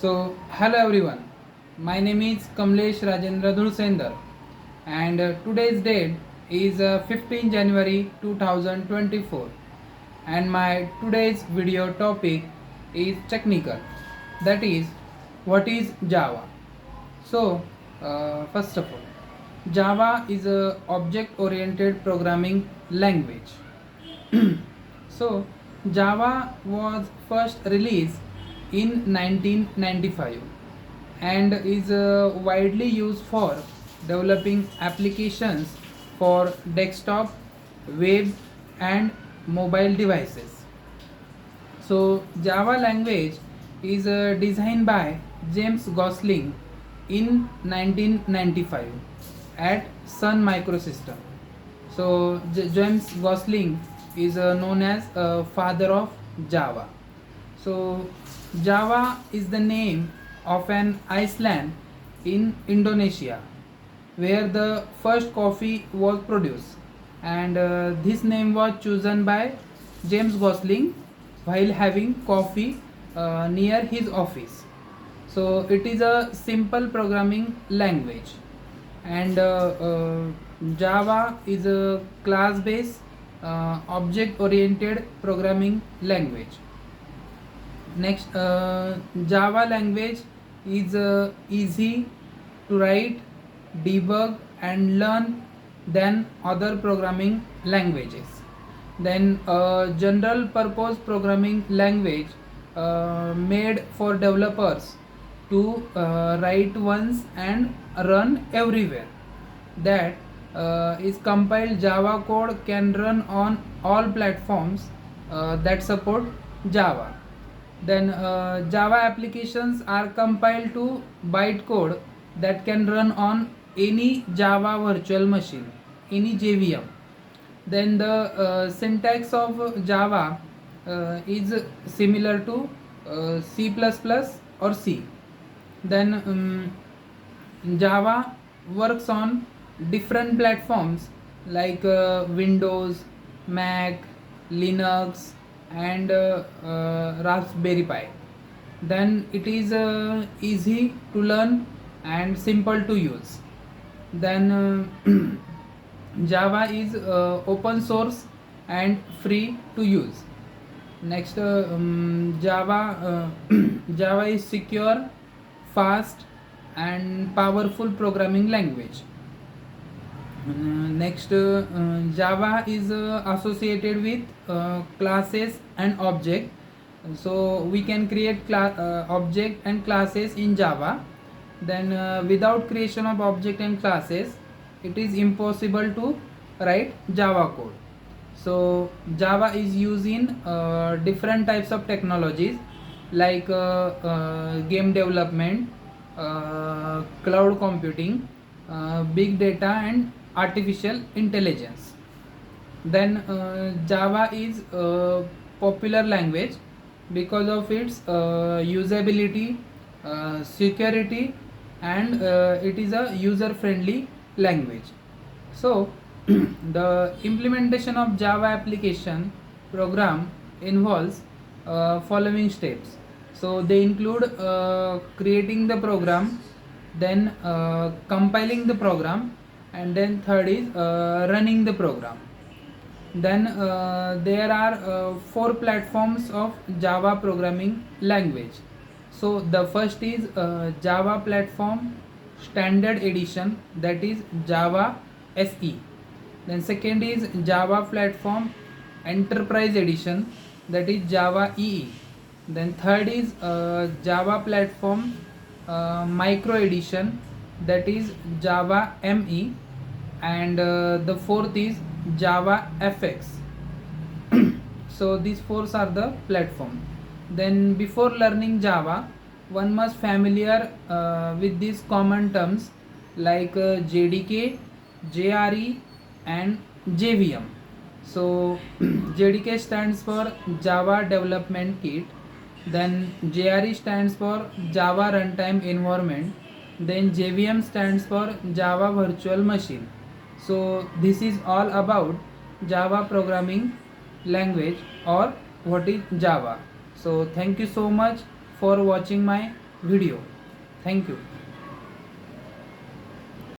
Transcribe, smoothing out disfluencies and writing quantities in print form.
Hello everyone. My name is Kamlesh Rajendra Dhulsender, and today's date is 15 January 2024, and my today's video topic is technical. That is, what is Java? First of all, Java is a object-oriented programming language. so, Java was first released in 1995 and is widely used for developing applications for desktop, web, and mobile devices. So, Java language is designed by James Gosling in 1995 at Sun Microsystem. So, James Gosling is known as father of Java. So, Java is the name of an island in Indonesia where the first coffee was produced, and this name was chosen by James Gosling while having coffee near his office. So it is a simple programming language, and Java is a class based object oriented programming language. Next, Java language is easy to write, debug, and learn than other programming languages. Then, general purpose programming language made for developers to write once and run everywhere. That is compiled Java code can run on all platforms that support Java. Then Java applications are compiled to bytecode that can run on any Java virtual machine, any JVM. Then the syntax of Java is similar to C++ or C. Then Java works on different platforms like Windows, Mac, Linux, and Raspberry Pi. Then it is easy to learn and simple to use. Then Java is open source and free to use. Next, Java is secure, fast, and powerful programming language. Next, Java is associated with classes and object. So we can create object and classes in Java. Then without creation of object and classes, it is impossible to write Java code. So Java is used in different types of technologies like game development, cloud computing, big data, and artificial intelligence. Then Java is a popular language because of its usability, security, and it is a user friendly language. So the implementation of Java application program involves following steps. So they include creating the program, then compiling the program, and then third is running the program. Then there are four platforms of Java programming language. So the first is Java platform standard edition, that is Java SE. Then second is Java platform enterprise edition, that is Java EE. Then third is Java platform micro edition, that is Java ME. And the fourth is Java FX. So these four are the platform. Then before learning Java, one must familiar with these common terms like JDK, JRE, and JVM. So JDK stands for Java Development Kit. Then JRE stands for Java Runtime Environment. Then JVM stands for Java Virtual Machine. So this is all about Java programming language or what is Java. So thank you so much for watching my video. Thank you.